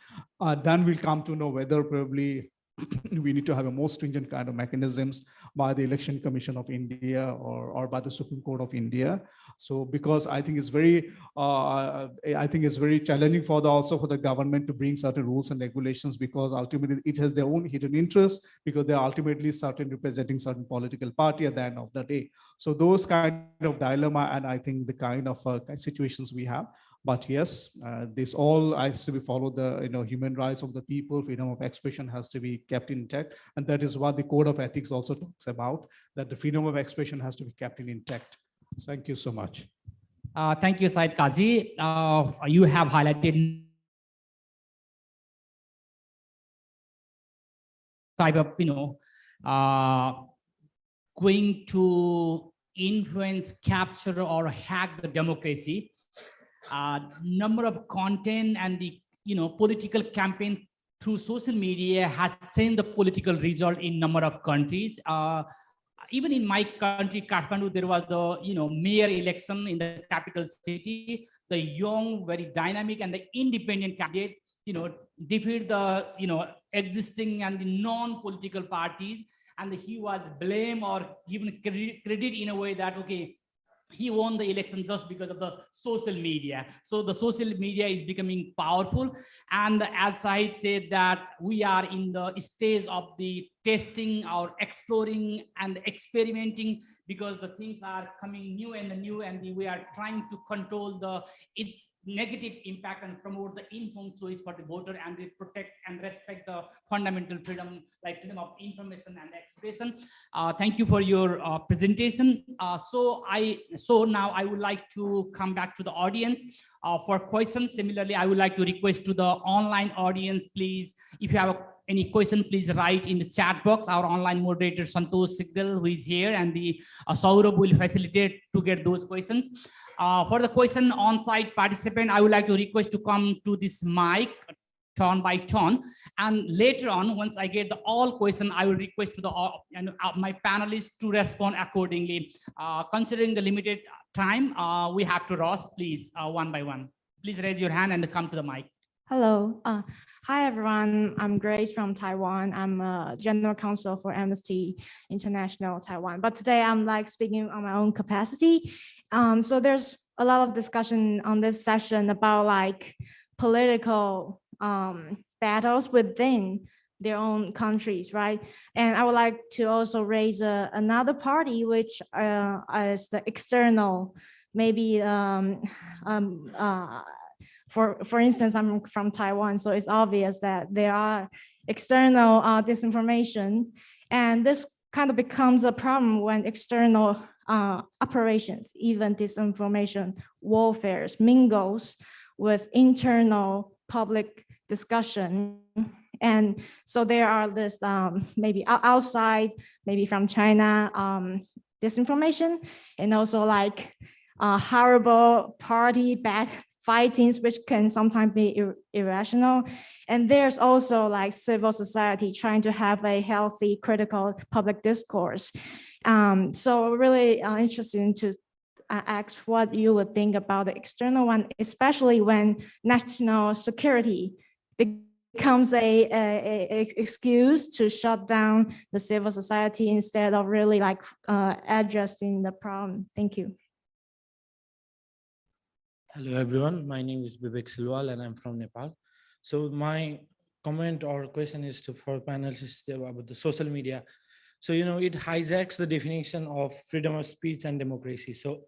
Then we'll come to know whether probably we need to have a more stringent kind of mechanisms by the Election Commission of India or by the Supreme Court of India. So because I think it's very, challenging for the government to bring certain rules and regulations, because ultimately it has their own hidden interests, because they're ultimately representing certain political party at the end of the day. So those kind of dilemma, and I think the kind of situations we have. But yes, this all has to be followed. The human rights of the people, freedom of expression has to be kept intact, and that is what the code of ethics also talks about. That the freedom of expression has to be kept intact. So thank you so much. Thank you, Syed Kazi. You have highlighted type of going to influence, capture, or hack the democracy. Number of content and the political campaign through social media had changed the political result in number of countries. Even in my country, Kathmandu, there was the mayor election in the capital city. The young, very dynamic, and the independent candidate defeated the existing and the non-political parties, and he was blamed or given credit in a way that he won the election just because of the social media. So the social media is becoming powerful. And as I said, that we are in the stage of the testing or exploring and experimenting, because the things are coming new, and we are trying to control its negative impact and promote the informed choice for the voter, and they protect and respect the fundamental freedom, like freedom of information and expression. Thank you for your presentation. So now I would like to come back to the audience for questions. Similarly, I would like to request to the online audience, please, if you have any question, please write in the chat box. Our online moderator, Santosh Sigdal, who is here, and the Saurav will facilitate to get those questions. For the question on-site participant, I would like to request to come to this mic turn by turn, and later on, once I get the all question, I will request to the my panelists to respond accordingly. Considering the limited time, we have to rush. Please, one by one. Please raise your hand and come to the mic. Hello. Hi, everyone. I'm Grace from Taiwan. I'm a general counsel for Amnesty International Taiwan. But today I'm speaking on my own capacity. So there's a lot of discussion on this session about political battles within their own countries, right? And I would like to also raise another party, which is the external, maybe for instance, I'm from Taiwan, so it's obvious that there are external disinformation, and this kind of becomes a problem when external operations, even disinformation warfare, mingles with internal public discussion. And so there are this maybe outside, maybe from China, disinformation, and also horrible party bad fightings, which can sometimes be irrational. And there's also civil society trying to have a healthy, critical public discourse. So really interested to ask what you would think about the external one, especially when national security becomes a excuse to shut down the civil society instead of really like addressing the problem. Thank you. Hello everyone, my name is Vivek Silwal and I'm from Nepal. So my comment or question is for panelists about the social media. So, you know, it hijacks the definition of freedom of speech and democracy. So,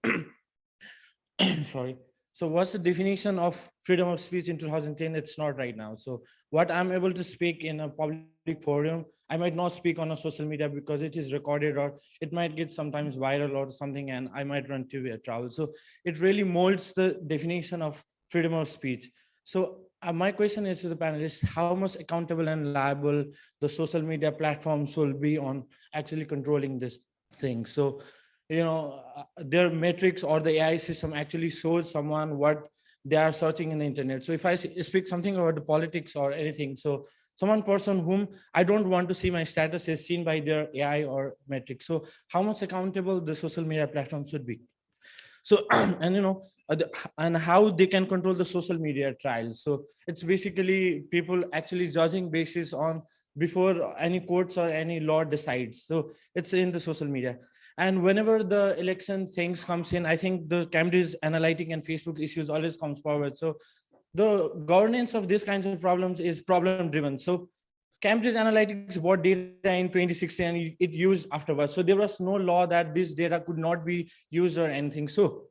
sorry. So what's the definition of freedom of speech in 2010? It's not right now. So what I'm able to speak in a public forum, I might not speak on a social media because it is recorded or it might get sometimes viral or something and I might run to trouble. So it really molds the definition of freedom of speech. So my question is to the panelists, how much accountable and liable the social media platforms will be on actually controlling this thing? So, you know, their metrics or the AI system actually shows someone what they are searching in the internet. So if I speak something about the politics or anything, so someone person whom I don't want to see my status is seen by their AI or metrics. So how much accountable the social media platform should be? So, and you know, and how they can control the social media trials. So it's basically people actually judging basis on before any courts or any law decides. So it's in the social media. And whenever the election things comes in, I think the Cambridge Analytica and Facebook issues always comes forward. So the governance of these kinds of problems is problem driven. So Cambridge Analytica bought data in 2016 and it used afterwards. So there was no law that this data could not be used or anything. So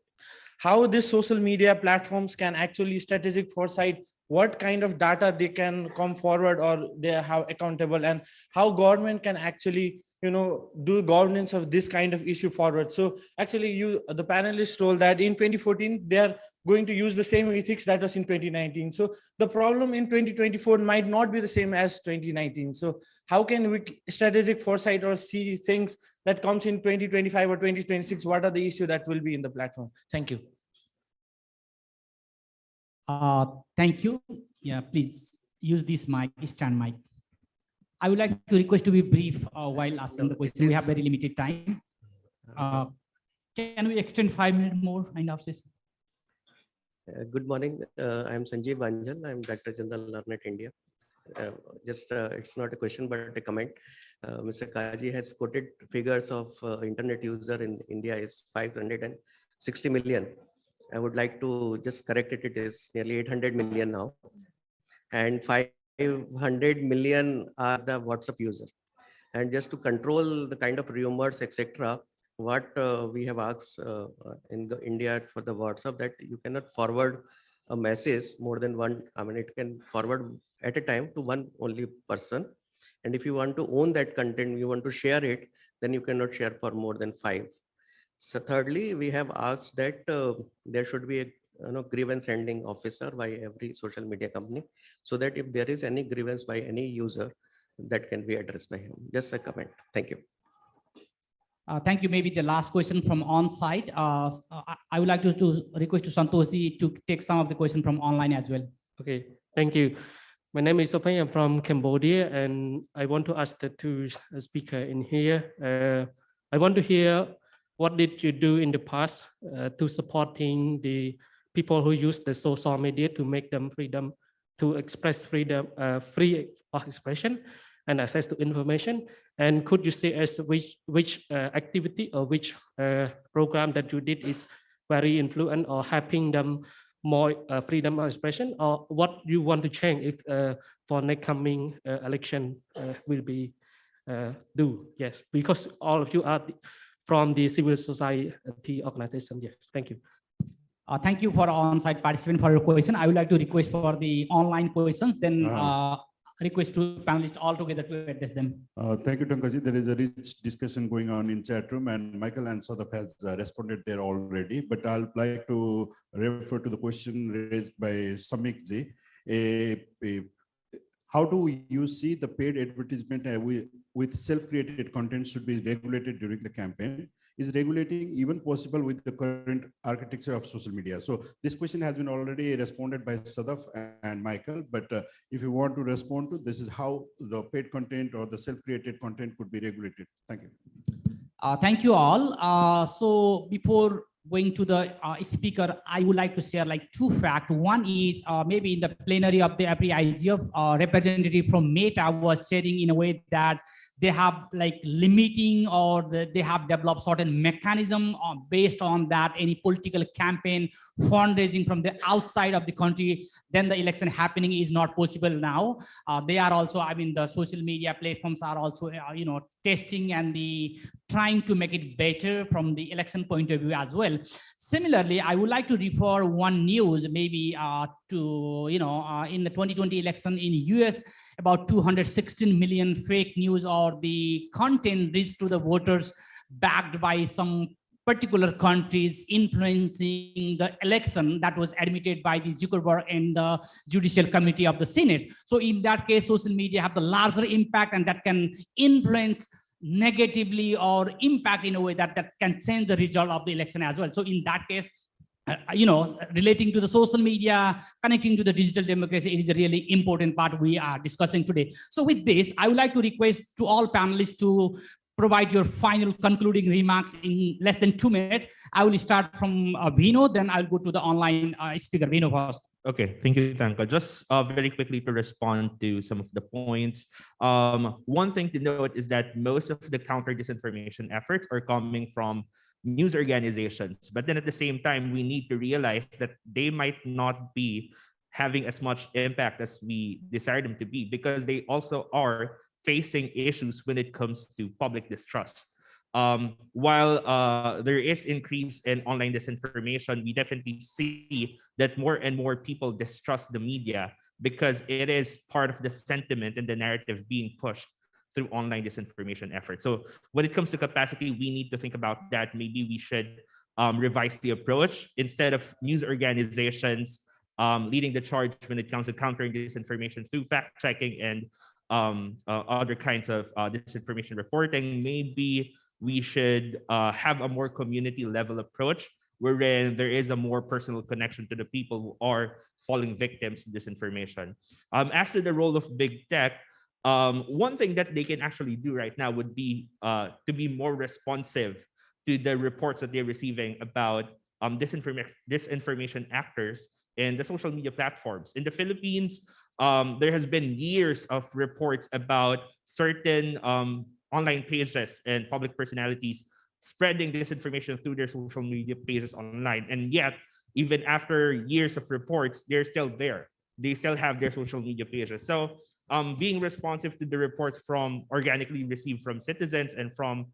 how these social media platforms can actually strategic foresight, what kind of data they can come forward or they have accountable, and how government can actually, you know, do governance of this kind of issue forward. So actually the panelists told that in 2014, they are going to use the same ethics that was in 2019. So the problem in 2024 might not be the same as 2019. So how can we strategic foresight or see things that comes in 2025 or 2026? What are the issues that will be in the platform? Thank you. Thank you. Yeah, please use this mic, stand mic. I would like to request to be brief while asking the question. We have very limited time. Can we extend 5 minutes more? Good morning. I'm Sanjeev Banjal. I'm Director General LearnNet India. It's not a question, but a comment. Mr. Kaji has quoted figures of internet user in India is 560 million. I would like to just correct it. It is nearly 800 million now. And 500 million are the WhatsApp user. And just to control the kind of rumors, etc., what we have asked in India for the WhatsApp, that you cannot forward a message more than one. I mean, it can forward at a time to one only person. And if you want to own that content, you want to share it, then you cannot share for more than 5. So thirdly, we have asked that there should be a grievance handling officer by every social media company, so that if there is any grievance by any user, that can be addressed by him. Just a comment. Thank you. Thank you. Maybe the last question from on-site. I would like to request to Santoshi to take some of the question from online as well. Okay, thank you. My name is Sophie. I'm from Cambodia, and I want to ask the two speakers in here. I want to hear what did you do in the past to supporting the people who use the social media to make them freedom to express freedom, free of expression and access to information. And could you say as which activity or which program that you did is very influential or helping them more freedom of expression, or what you want to change if for next coming election will be do? Yes, because all of you are from the civil society organization. Yes, thank you. Thank you for on-site participant for your question. I would like to request for the online questions, then request to panelists all together to address them. Thank you, Tankaji. There is a rich discussion going on in chat room, and Michael and Sadaf has responded there already. But I'd like to refer to the question raised by Samik Ji. How do you see the paid advertisement with self-created content should be regulated during the campaign? Is regulating even possible with the current architecture of social media? So this question has been already responded by Sadaf and Michael, but if you want to respond to this, is how the paid content or the self-created content could be regulated. Thank you. Thank you all. So before going to the speaker, I would like to share like two facts. One is maybe in the plenary of the APrIGF, representative from Meta was sharing in a way that they have like limiting or they have developed certain mechanism based on that any political campaign fundraising from the outside of the country, then the election happening is not possible now. They are also, I mean, the social media platforms are also, you know, testing and trying to make it better from the election point of view as well. Similarly, I would like to refer one news maybe to, you know, in the 2020 election in US, about 216 million fake news or the content reached to the voters backed by some particular countries influencing the election that was admitted by the Zuckerberg and the Judicial Committee of the Senate. So in that case, social media have the larger impact and that can influence negatively or impact in a way that can change the result of the election as well. So in that case, you know, relating to the social media, connecting to the digital democracy, it is a really important part we are discussing today. So with this, I would like to request to all panelists to provide your final concluding remarks in less than 2 minutes. I will start from Vino, then I'll go to the online speaker. Vino first. Okay, thank you, Tanka. Just very quickly to respond to some of the points. One thing to note is that most of the counter disinformation efforts are coming from news organizations, but then at the same time, we need to realize that they might not be having as much impact as we desire them to be, because they also are facing issues when it comes to public distrust. While there is increase in online disinformation, we definitely see that more and more people distrust the media because it is part of the sentiment and the narrative being pushed through online disinformation efforts. So when it comes to capacity, we need to think about that. Maybe we should revise the approach. Instead of news organizations leading the charge when it comes to countering disinformation through fact-checking and other kinds of disinformation reporting, maybe we should have a more community level approach wherein there is a more personal connection to the people who are falling victims to disinformation. As to the role of big tech, one thing that they can actually do right now would be to be more responsive to the reports that they're receiving about disinformation actors and the social media platforms. In the Philippines, there has been years of reports about certain online pages and public personalities spreading disinformation through their social media pages online. And yet, even after years of reports, they're still there. They still have their social media pages. So being responsive to the reports from organically received from citizens and from,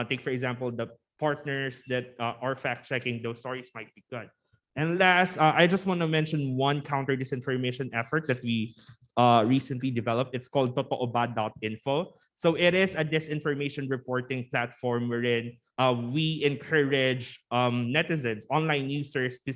take for example, the partners that are fact-checking those stories might be good. And last, I just want to mention one counter disinformation effort that we recently developed. It's called totoobad.info. So it is a disinformation reporting platform wherein we encourage netizens, online users to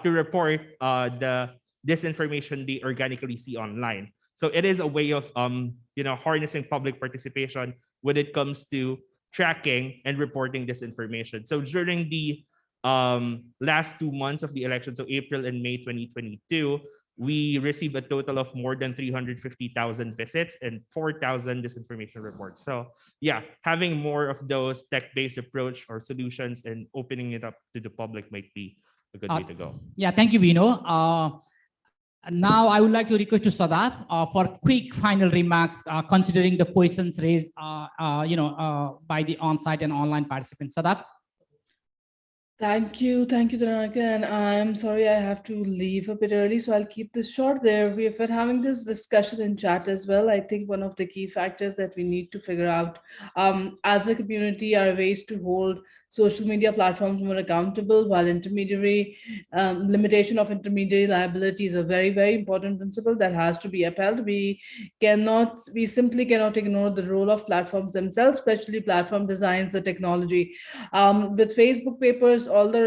report the disinformation they organically see online. So it is a way of harnessing public participation when it comes to tracking and reporting disinformation. So during the last 2 months of the election, so April and May 2022, we received a total of more than 350,000 visits and 4,000 disinformation reports. So yeah, having more of those tech-based approach or solutions and opening it up to the public might be a good way to go. Yeah, thank you, Vino. Now I would like to request to Sadaf for quick final remarks, considering the questions raised, by the on-site and online participants. Sadaf. Thank you, Tanaka, and I'm sorry I have to leave a bit early, so I'll keep this short. We've been having this discussion in chat as well. I think one of the key factors that we need to figure out as a community are ways to hold social media platforms more accountable, while limitation of intermediary liability is a very, very important principle that has to be upheld. We simply cannot ignore the role of platforms themselves, especially platform designs, the technology. With Facebook papers, all the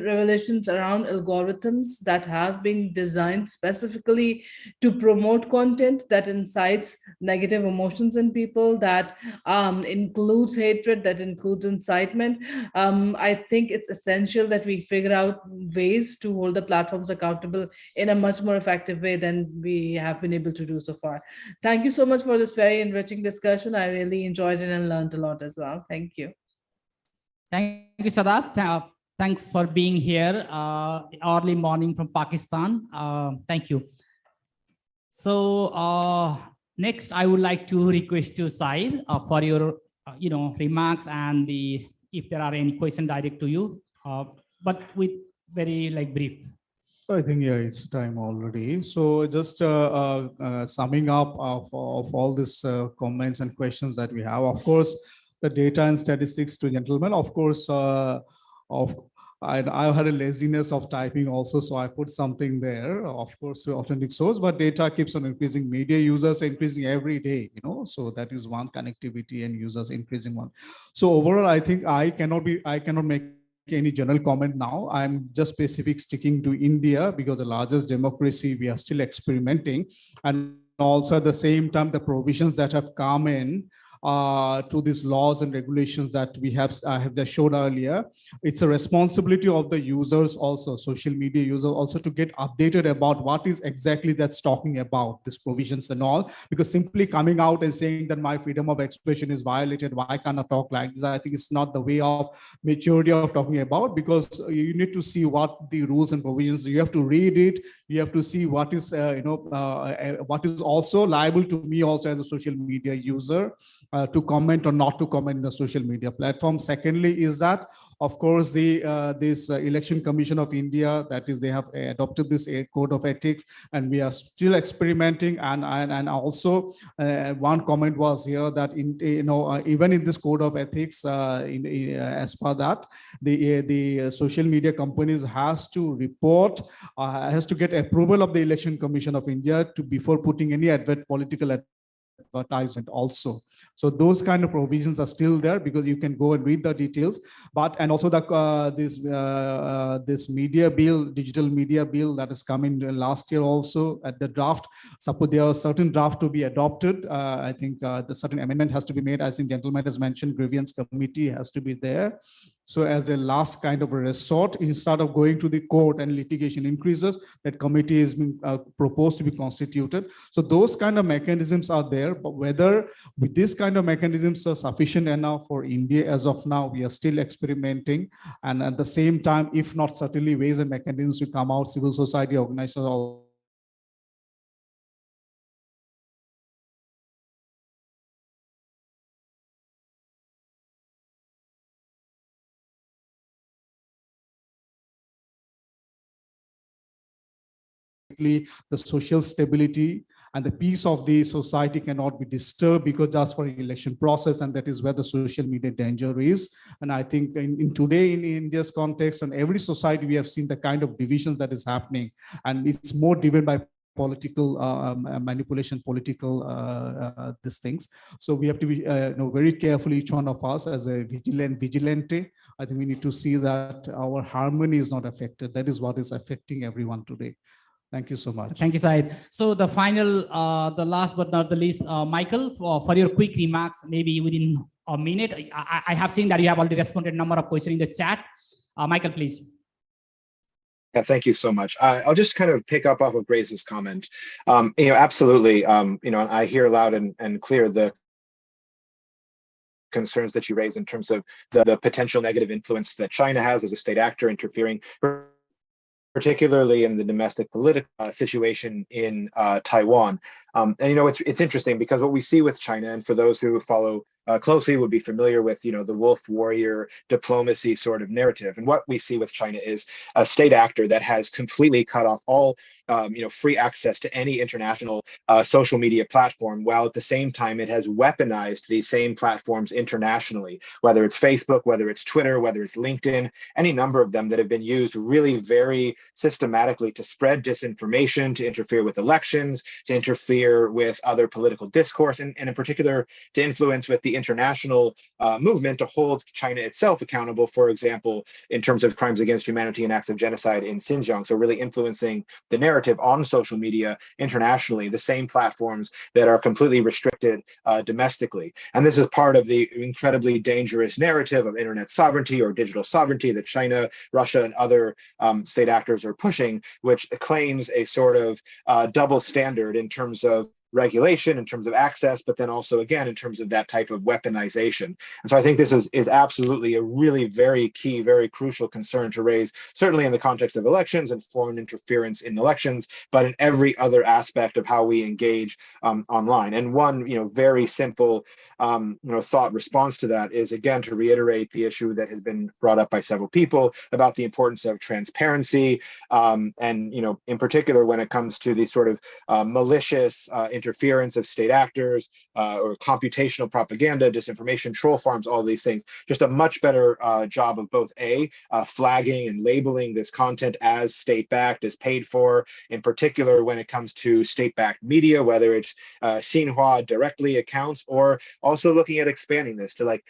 revelations around algorithms that have been designed specifically to promote content that incites negative emotions in people, that includes hatred, that includes incitement. I think it's essential that we figure out ways to hold the platforms accountable in a much more effective way than we have been able to do so far. Thank you so much for this very enriching discussion. I really enjoyed it and learned a lot as well. Thank you. Thank you, Sadaf. Thanks for being here early morning from Pakistan. Thank you. So next, I would like to request you, Said, for your remarks and if there are any questions direct to you, but with very brief. I think, yeah, it's time already. So just summing up of all these comments and questions that we have, of course, the data and statistics to gentlemen, of course, I've had a laziness of typing also, so I put something there, of course, to authentic source, but data keeps on increasing, media users increasing every day, so that is one, connectivity and users increasing one. So overall, I think I cannot make any general comment now. I'm just specific sticking to India because the largest democracy, we are still experimenting. And also at the same time, the provisions that have come in to these laws and regulations that we have showed earlier, it's a responsibility of the users also, social media users also, to get updated about what is exactly that's talking about these provisions and all, because simply coming out and saying that my freedom of expression is violated, why can't I talk like this, I think it's not the way of maturity of talking about, because you need to see what the rules and provisions, you have to read it, you have to see what is what is also liable to me also as a social media user, to comment or not to comment in the social media platform. Secondly is that, of course, this Election Commission of India, that is, they have adopted this code of ethics, and we are still experimenting. And also one comment was here that even in this code of ethics, as per that, the social media companies has to report, has to get approval of the Election Commission of India before putting any political advertisement also. So those kind of provisions are still there, because you can go and read the details. But and also this media bill, digital media bill, that is coming last year also at the draft. Suppose there are certain draft to be adopted. I think the certain amendment has to be made. As in gentleman has mentioned, grievance committee has to be there. So as a last kind of a resort, instead of going to the court and litigation increases, that committee is being proposed to be constituted. So those kind of mechanisms are there, but whether with this kind of mechanisms are sufficient enough for India as of now, we are still experimenting. And at the same time, if not, certainly ways and mechanisms will come out, civil society organizations all the social stability and the peace of the society cannot be disturbed because just for election process, and that is where the social media danger is. And I think in today in India's context and every society, we have seen the kind of divisions that is happening, and it's more driven by political manipulation, political these things. So we have to be very careful, each one of us as a vigilante. I think we need to see that our harmony is not affected. That is what is affecting everyone today. Thank you so much. Thank you, Said. So the final, the last but not the least, Michael, for your quick remarks, maybe within a minute. I have seen that you have already responded a number of questions in the chat. Michael, please. Yeah, thank you so much. I'll just kind of pick up off of Grace's comment. Absolutely. I hear loud and clear the concerns that you raise in terms of the potential negative influence that China has as a state actor interfering, particularly in the domestic political situation in Taiwan. And it's interesting because what we see with China, and for those who follow closely would be familiar with the wolf warrior diplomacy sort of narrative, and what we see with China is a state actor that has completely cut off all free access to any international social media platform, while at the same time it has weaponized these same platforms internationally, whether it's Facebook, whether it's Twitter, whether it's LinkedIn, any number of them that have been used really very systematically to spread disinformation, to interfere with elections, to interfere with other political discourse, and in particular to influence with the international movement to hold China itself accountable, for example, in terms of crimes against humanity and acts of genocide in Xinjiang. So really influencing the narrative on social media internationally, the same platforms that are completely restricted domestically. And this is part of the incredibly dangerous narrative of internet sovereignty or digital sovereignty that China, Russia, and other state actors are pushing, which claims a sort of double standard in terms of regulation, in terms of access, but then also, again, in terms of that type of weaponization. And so I think this is absolutely a really very key, very crucial concern to raise, certainly in the context of elections and foreign interference in elections, but in every other aspect of how we engage online. And one, very simple, thought response to that is, again, to reiterate the issue that has been brought up by several people about the importance of transparency, and, in particular, when it comes to the sort of malicious interference of state actors or computational propaganda, disinformation, troll farms, all these things. Just a much better job of both flagging and labeling this content as state-backed, as paid for, in particular when it comes to state-backed media, whether it's Xinhua directly accounts, or also looking at expanding this to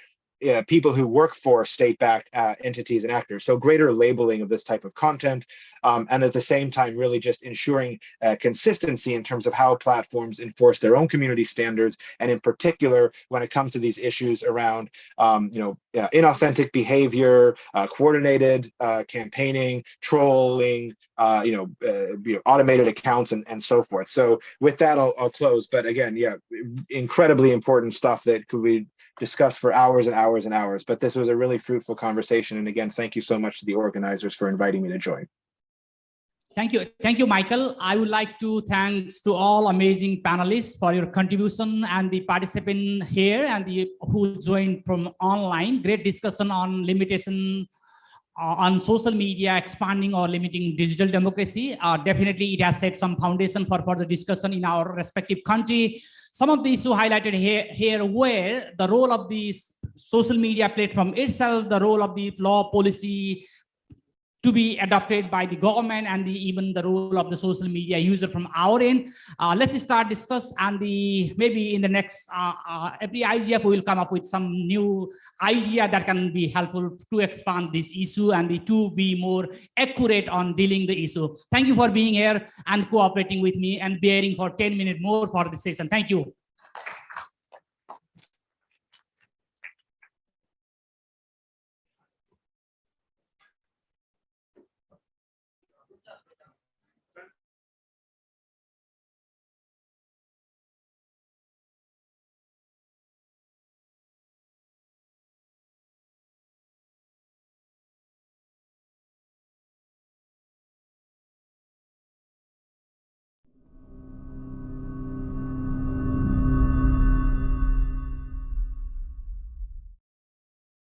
people who work for state-backed entities and actors. So greater labeling of this type of content, and at the same time, really just ensuring consistency in terms of how platforms enforce their own community standards, and in particular, when it comes to these issues around, inauthentic behavior, coordinated campaigning, trolling, automated accounts, and so forth. So with that, I'll close. But again, incredibly important stuff that could be discussed for hours and hours and hours. But this was a really fruitful conversation. And again, thank you so much to the organizers for inviting me to join. Thank you, Michael. I would like to thanks to all amazing panelists for your contribution, and the participant here and who joined from online. Great discussion on limitation on social media, expanding or limiting digital democracy. Definitely, it has set some foundation for further discussion in our respective country. Some of the issues highlighted here were the role of the social media platform itself, the role of the law policy to be adopted by the government, and even the role of the social media user from our end. Let's start discuss, and maybe in the next APrIGF we will come up with some new idea that can be helpful to expand this issue and to be more accurate on dealing the issue. Thank you for being here and cooperating with me and bearing for 10 minutes more for the session. Thank you.